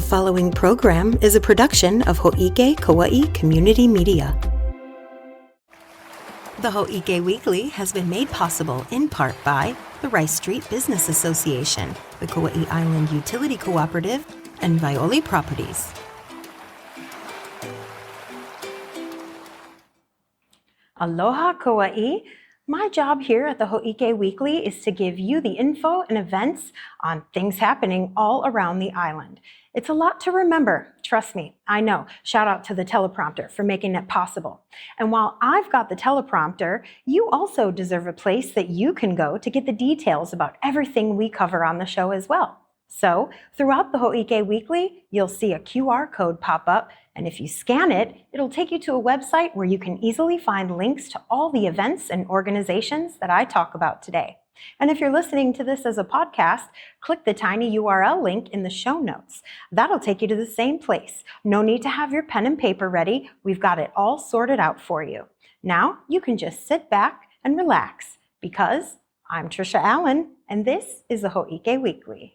The following program is a production of Hō'ike Kauaʻi Community Media. The Hō'ike Weekly has been made possible in part by the Rice Street Business Association, the Kauaʻi Island Utility Cooperative, and Violi Properties. Aloha, Kauaʻi! My job here at the Hō'ike Weekly is to give you the info and events on things happening all around the island. It's a lot to remember, trust me, I know. Shout out to the teleprompter for making it possible. And while I've got the teleprompter, you also deserve a place that you can go to get the details about everything we cover on the show as well. So, throughout the Hō'ike Weekly, you'll see a QR code pop up, and if you scan it, it'll take you to a website where you can easily find links to all the events and organizations that I talk about today. And if you're listening to this as a podcast, click the tiny URL link in the show notes. That'll take you to the same place. No need to have your pen and paper ready. We've got it all sorted out for you. Now, you can just sit back and relax, because I'm Tricia Allen, and this is the Hō'ike Weekly.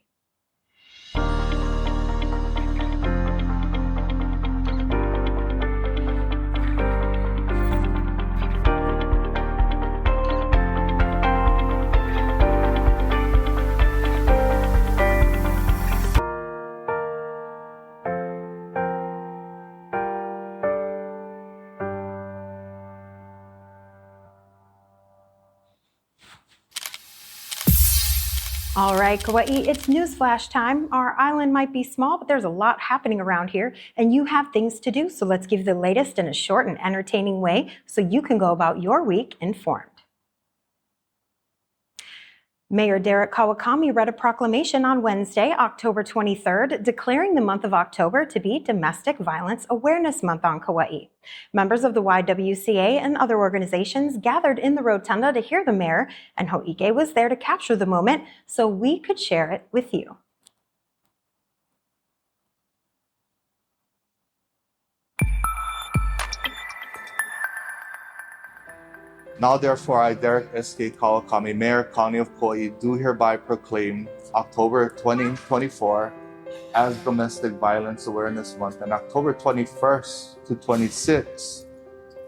All right, Kauaʻi, it's newsflash time. Our island might be small, but there's a lot happening around here, and you have things to do, so let's give you the latest in a short and entertaining way so you can go about your week informed. Mayor Derek Kawakami read a proclamation on Wednesday, October 23rd, declaring the month of October to be Domestic Violence Awareness Month on Kauaʻi. Members of the YWCA and other organizations gathered in the rotunda to hear the mayor, and Hō'ike was there to capture the moment so we could share it with you. Now therefore I, Derek S.K. Kawakami, Mayor, County of Kauaʻi, do hereby proclaim October 2024 as Domestic Violence Awareness Month and October 21st to 26th,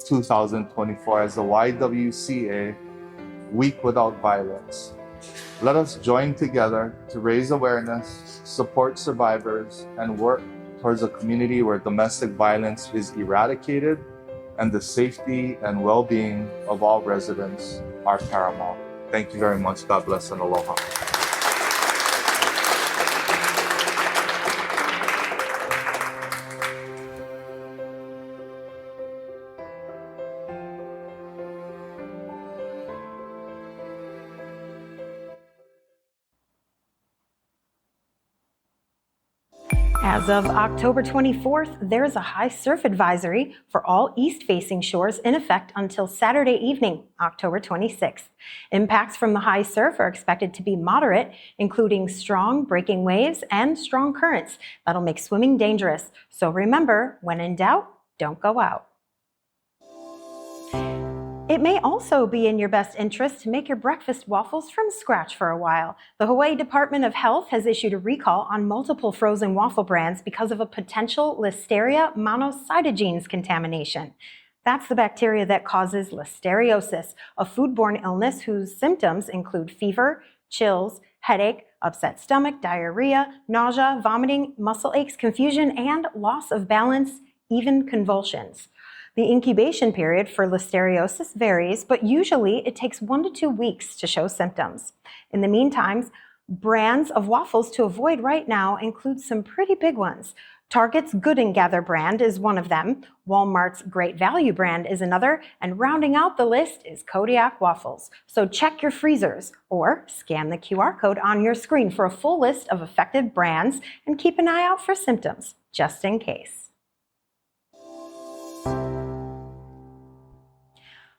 2024 as the YWCA Week Without Violence. Let us join together to raise awareness, support survivors, and work towards a community where domestic violence is eradicated and the safety and well-being of all residents are paramount. Thank you very much. God bless and aloha. As of October 24th, there's a high surf advisory for all east-facing shores in effect until Saturday evening, October 26th. Impacts from the high surf are expected to be moderate, including strong breaking waves and strong currents that'll make swimming dangerous. So remember, when in doubt, don't go out. It may also be in your best interest to make your breakfast waffles from scratch for a while. The Hawaii Department of Health has issued a recall on multiple frozen waffle brands because of a potential Listeria monocytogenes contamination. That's the bacteria that causes listeriosis, a foodborne illness whose symptoms include fever, chills, headache, upset stomach, diarrhea, nausea, vomiting, muscle aches, confusion, and loss of balance, even convulsions. The incubation period for listeriosis varies, but usually it takes 1 to 2 weeks to show symptoms. In the meantime, brands of waffles to avoid right now include some pretty big ones. Target's Good and Gather brand is one of them, Walmart's Great Value brand is another, and rounding out the list is Kodiak waffles. So check your freezers or scan the QR code on your screen for a full list of affected brands and keep an eye out for symptoms, just in case.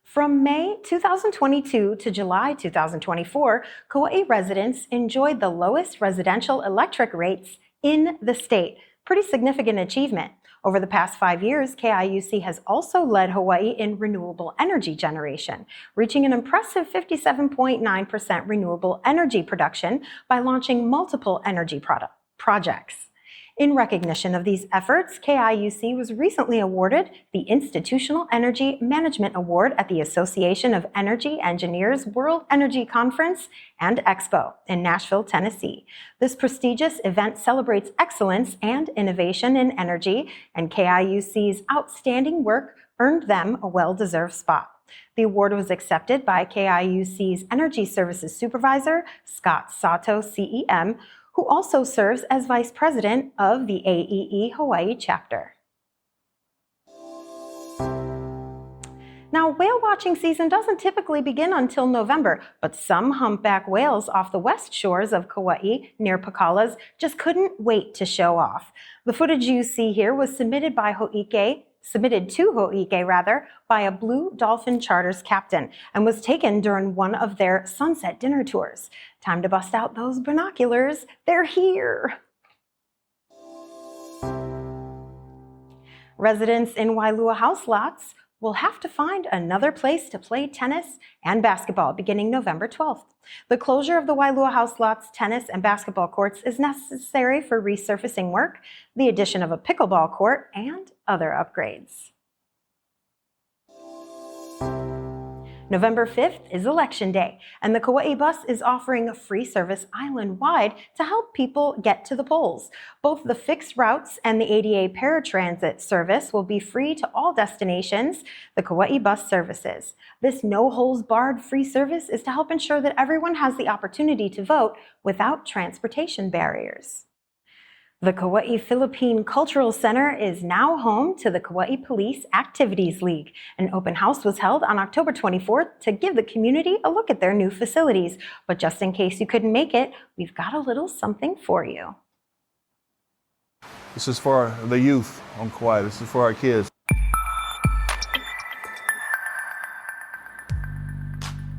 From May 2022 to July 2024, Kauaʻi residents enjoyed the lowest residential electric rates in the state. Pretty significant achievement. Over the past 5 years, KIUC has also led Hawaii in renewable energy generation, reaching an impressive 57.9% renewable energy production by launching multiple energy projects. In recognition of these efforts, KIUC was recently awarded the Institutional Energy Management Award at the Association of Energy Engineers World Energy Conference and Expo in Nashville, Tennessee. This prestigious event celebrates excellence and innovation in energy, and KIUC's outstanding work earned them a well-deserved spot. The award was accepted by KIUC's Energy Services Supervisor, Scott Sato, CEM, who also serves as Vice President of the AEE Hawaii chapter. Now, whale watching season doesn't typically begin until November, but some humpback whales off the west shores of Kauaʻi near Pakalas just couldn't wait to show off. The footage you see here was submitted to Hō'ike by a Blue Dolphin Charters captain and was taken during one of their sunset dinner tours. Time to bust out those binoculars. They're here. Residents in Wailua house lots will have to find another place to play tennis and basketball beginning November 12th. The closure of the Wailua house lots tennis and basketball courts is necessary for resurfacing work, the addition of a pickleball court, and other upgrades. November 5th is Election Day, and the Kauaʻi bus is offering a free service island-wide to help people get to the polls. Both the fixed routes and the ADA paratransit service will be free to all destinations, the Kauaʻi bus services. This no-holds-barred free service is to help ensure that everyone has the opportunity to vote without transportation barriers. The Kauaʻi Philippine Cultural Center is now home to the Kauaʻi Police Activities League. An open house was held on October 24th to give the community a look at their new facilities. But just in case you couldn't make it, we've got a little something for you. This is for the youth on Kauaʻi. This is for our kids.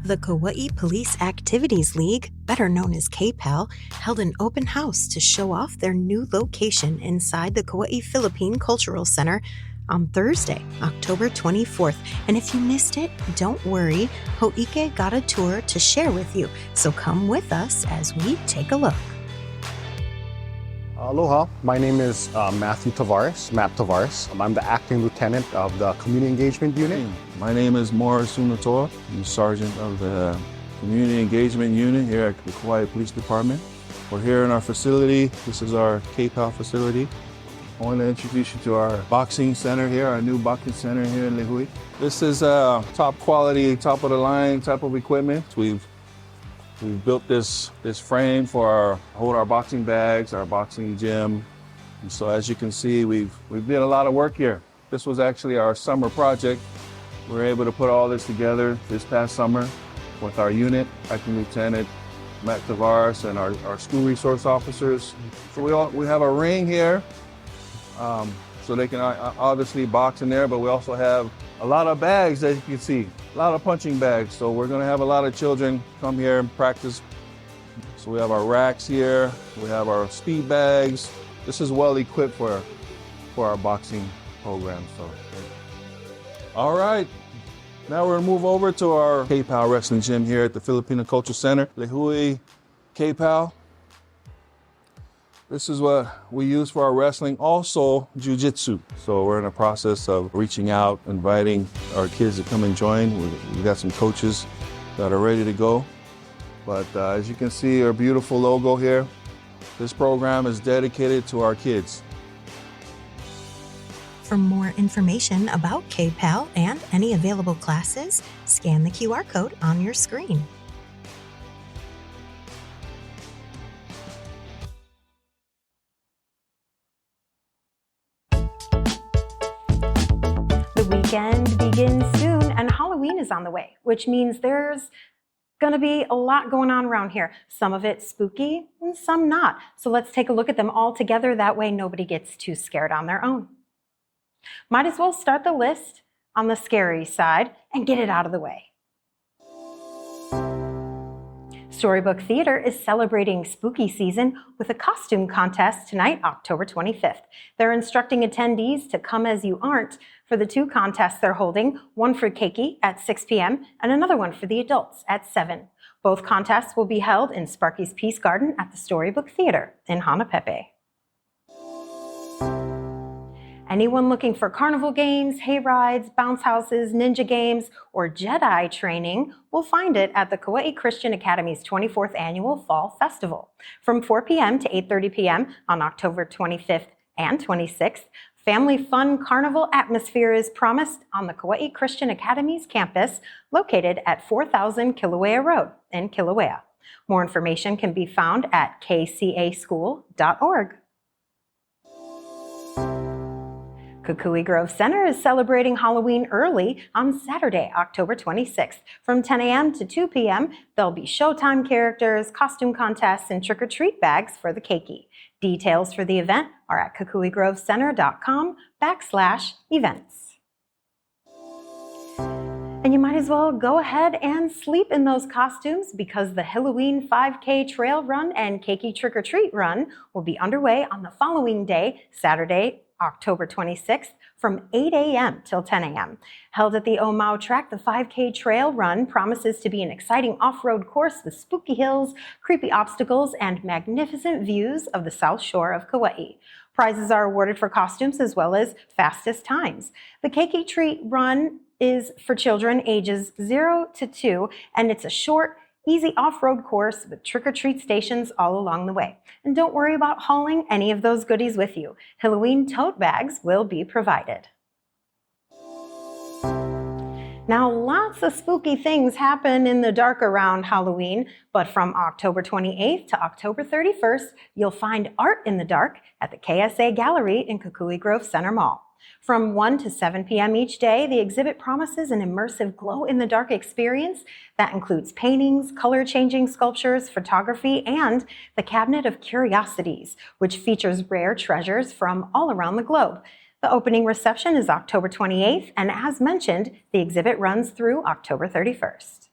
The Kauaʻi Police Activities League, better known as KPAL, held an open house to show off their new location inside the Kauaʻi Philippine Cultural Center on Thursday, October 24th. And if you missed it, don't worry, Hō'ike got a tour to share with you. So come with us as we take a look. Aloha, my name is Matt Tavares. I'm the acting lieutenant of the Community Engagement Unit. My name is Morris Unatoa. I'm the sergeant of the Community Engagement Unit here at the Kauaʻi Police Department. We're here in our facility. This is our KPAL facility. I want to introduce you to our boxing center here, our new boxing center here in Lihue. This is top quality, top of the line type of equipment. We've built this frame for hold our boxing bags, our boxing gym. And so as you can see, we've did a lot of work here. This was actually our summer project. We were able to put all this together this past summer with our unit, Acting Lieutenant Matt Tavares and our school resource officers. So we have a ring here, so they can obviously box in there, but we also have a lot of bags, as you can see, a lot of punching bags. So we're gonna have a lot of children come here and practice. So we have our racks here, we have our speed bags. This is well equipped for our boxing program. So, all right, now we're gonna move over to our KPAL Wrestling Gym here at the Filipino Culture Center, Lihue KPAL. This is what we use for our wrestling, also jiu-jitsu. So we're in the process of reaching out, inviting our kids to come and join. We've got some coaches that are ready to go. But as you can see, our beautiful logo here, this program is dedicated to our kids. For more information about KPAL and any available classes, scan the QR code on your screen. Weekend begins soon and Halloween is on the way, which means there's gonna be a lot going on around here. Some of it spooky and some not. So let's take a look at them all together. That way nobody gets too scared on their own. Might as well start the list on the scary side and get it out of the way. Storybook Theater is celebrating spooky season with a costume contest tonight, October 25th. They're instructing attendees to come as you aren't for the two contests they're holding, one for Keiki at 6 p.m. and another one for the adults at 7. Both contests will be held in Sparky's Peace Garden at the Storybook Theater in Hanapepe. Anyone looking for carnival games, hay rides, bounce houses, ninja games, or Jedi training will find it at the Kauaʻi Christian Academy's 24th Annual Fall Festival. From 4 p.m. to 8:30 p.m. on October 25th and 26th, family fun carnival atmosphere is promised on the Kauaʻi Christian Academy's campus located at 4000 Kilauea Road in Kilauea. More information can be found at kcaschool.org. Kukui Grove Center is celebrating Halloween early on Saturday, October 26th. From 10 a.m. to 2 p.m., there'll be showtime characters, costume contests, and trick-or-treat bags for the Keiki. Details for the event are at kukuigrovecenter.com/events. And you might as well go ahead and sleep in those costumes because the Hiloween 5K Trail Run and Keiki Trick-or-Treat Run will be underway on the following day, Saturday, October 26th, from 8 a.m. till 10 a.m. Held at the Omau track, the 5K Trail Run promises to be an exciting off-road course with spooky hills, creepy obstacles, and magnificent views of the south shore of Kauaʻi. Prizes are awarded for costumes as well as fastest times. The Keiki Treat Run is for children ages 0 to 2, and it's a short, easy off-road course with trick-or-treat stations all along the way. And don't worry about hauling any of those goodies with you. Hiloween tote bags will be provided. Now, lots of spooky things happen in the dark around Halloween, but from October 28th to October 31st, you'll find art in the dark at the KSA Gallery in Kukui Grove Center Mall. From 1 to 7 p.m. each day, the exhibit promises an immersive glow-in-the-dark experience that includes paintings, color-changing sculptures, photography, and the Cabinet of Curiosities, which features rare treasures from all around the globe. The opening reception is October 28th, and as mentioned, the exhibit runs through October 31st.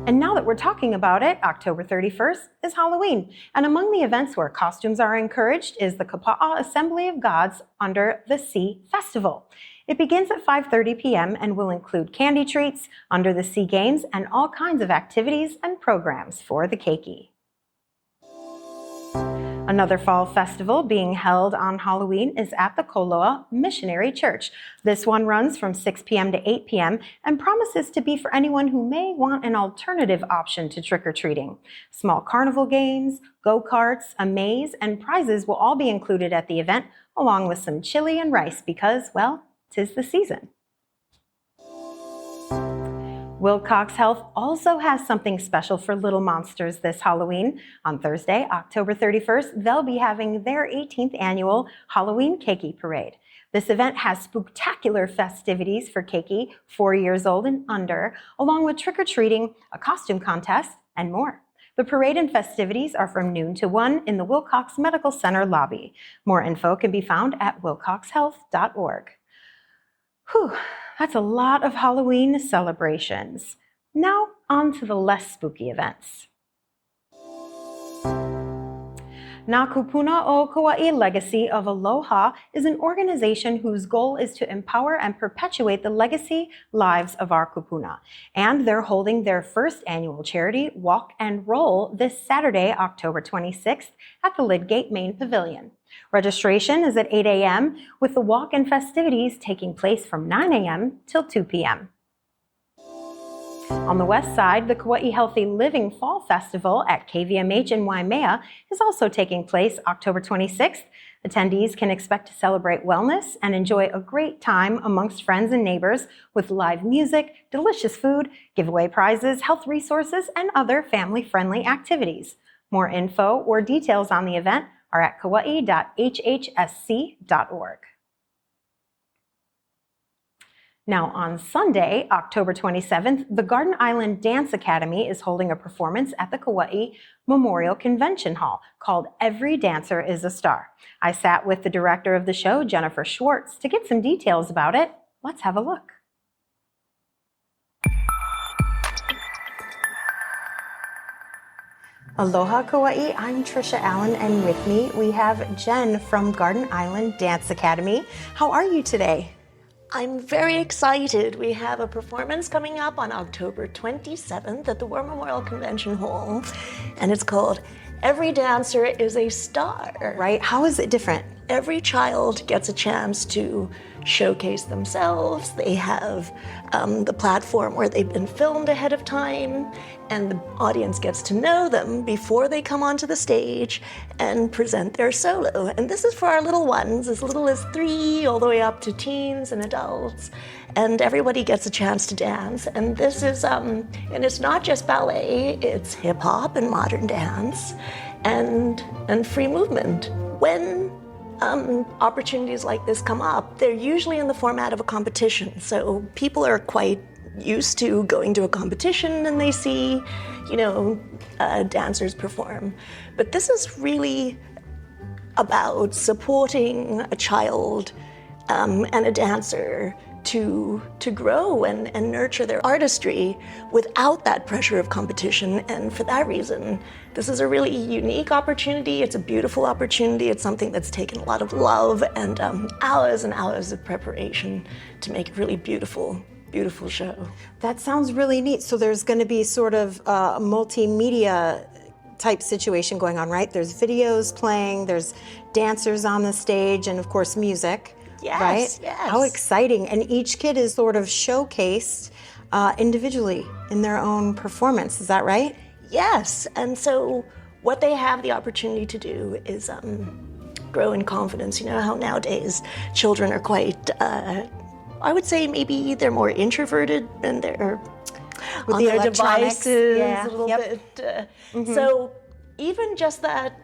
And now that we're talking about it, October 31st is Halloween. And among the events where costumes are encouraged is the KPAL Assembly of Gods Under the Sea Festival. It begins at 5:30 p.m. and will include candy treats, Under the Sea games, and all kinds of activities and programs for the Keiki. Another fall festival being held on Halloween is at the Koloa Missionary Church. This one runs from 6 p.m. to 8 p.m. and promises to be for anyone who may want an alternative option to trick-or-treating. Small carnival games, go-karts, a maze, and prizes will all be included at the event, along with some chili and rice because, well, 'tis the season. Wilcox Health also has something special for little monsters this Halloween. On Thursday, October 31st, they'll be having their 18th annual Halloween Keiki Parade. This event has spectacular festivities for Keiki 4 years old and under, along with trick-or-treating, a costume contest, and more. The parade and festivities are from noon to 1 in the Wilcox Medical Center lobby. More info can be found at wilcoxhealth.org. Whew, that's a lot of Halloween celebrations. Now on to the less spooky events. Nā Kupuna o Kauaʻi Legacy of Aloha is an organization whose goal is to empower and perpetuate the legacy lives of our kupuna. And they're holding their first annual charity Walk and Roll this Saturday, October 26th at the Lidgate Main Pavilion. Registration is at 8 a.m. with the walk and festivities taking place from 9 a.m. till 2 p.m. On the west side, the Kauaʻi Healthy Living Fall Festival at KVMH in Waimea is also taking place October 26th. Attendees can expect to celebrate wellness and enjoy a great time amongst friends and neighbors with live music, delicious food, giveaway prizes, health resources, and other family-friendly activities. More info or details on the event are at kauaʻi.hhsc.org. Now on Sunday, October 27th, the Garden Island Dance Academy is holding a performance at the Kauaʻi Memorial Convention Hall called Every Dancer is a Star. I sat with the director of the show, Jennifer Schwartz, to get some details about it. Let's have a look. Aloha Kauaʻi, I'm Tricia Allen, and with me we have Jen from Garden Island Dance Academy. How are you today? I'm very excited. We have a performance coming up on October 27th at the War Memorial Convention Hall, and it's called Every Dancer is a Star. Right, how is it different? every child gets a chance to showcase themselves. They have the platform where they've been filmed ahead of time, and the audience gets to know them before they come onto the stage and present their solo. And this is for our little ones, as little as 3 all the way up to teens and adults. And everybody gets a chance to dance. And this is, and it's not just ballet, it's hip hop and modern dance and free movement. When opportunities like this come up, they're usually in the format of a competition. So people are quite used to going to a competition and they see, dancers perform. But this is really about supporting a child and a dancer to grow and nurture their artistry without that pressure of competition. And for that reason, this is a really unique opportunity. It's a beautiful opportunity. It's something that's taken a lot of love and hours and hours of preparation to make a really beautiful show. That sounds really neat. So there's going to be sort of a multimedia type situation going on, right? There's videos playing, there's dancers on the stage, and of course music. Yes, right? yes. How exciting. And each kid is sort of showcased individually in their own performance. Is that right? Yes. And so what they have the opportunity to do is grow in confidence. You know how nowadays children are quite, I would say maybe they're more introverted and they're With on the their electronics, devices yeah, a little yep. bit. So even just that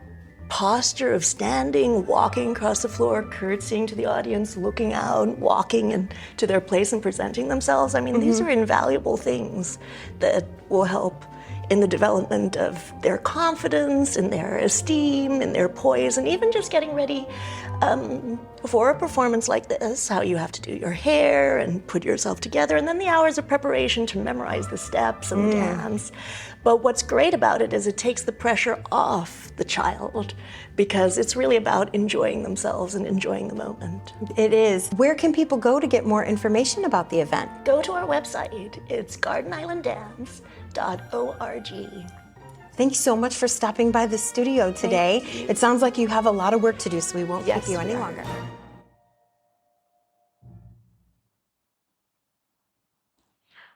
posture of standing, walking across the floor, curtsying to the audience, looking out, walking to their place and presenting themselves. I mean, these are invaluable things that will help in the development of their confidence, in their esteem, in their poise, and even just getting ready for a performance like this, how you have to do your hair and put yourself together, and then the hours of preparation to memorize the steps and the dance. But what's great about it is it takes the pressure off the child because it's really about enjoying themselves and enjoying the moment. It is. Where can people go to get more information about the event? Go to our website. It's gardenislanddance.org. Thank you so much for stopping by the studio today. It sounds like you have a lot of work to do, so we won't keep you any longer.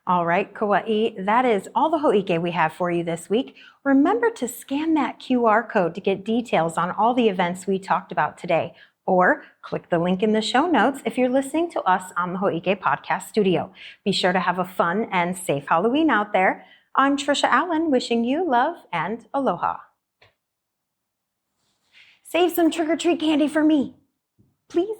All right, Kauaʻi, that is all the Hō'ike we have for you this week. Remember to scan that QR code to get details on all the events we talked about today, or click the link in the show notes if you're listening to us on the Hō'ike Podcast Studio. Be sure to have a fun and safe Halloween out there. I'm Tricia Allen, wishing you love and aloha. Save some trick-or-treat candy for me, please.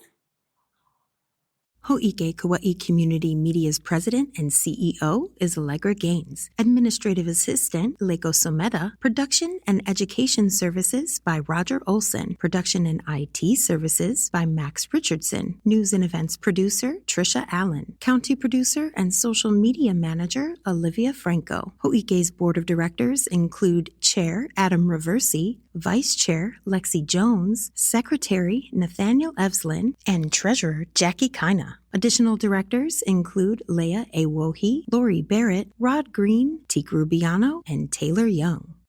Hō'ike Kauaʻi Community Media's president and CEO is Allegra Gaines. Administrative assistant, Leiko Someda. Production and education services by Roger Olson. Production and IT services by Max Richardson. News and events producer, Tricia Allen. County producer and social media manager, Olivia Franco. Hō'ike's board of directors include Chair Adam Reversi, Vice Chair Lexi Jones, Secretary Nathaniel Evslin, and Treasurer Jackie Kina. Additional directors include Leah Awohi, Lori Barrett, Rod Green, Teak Rubiano, and Taylor Young.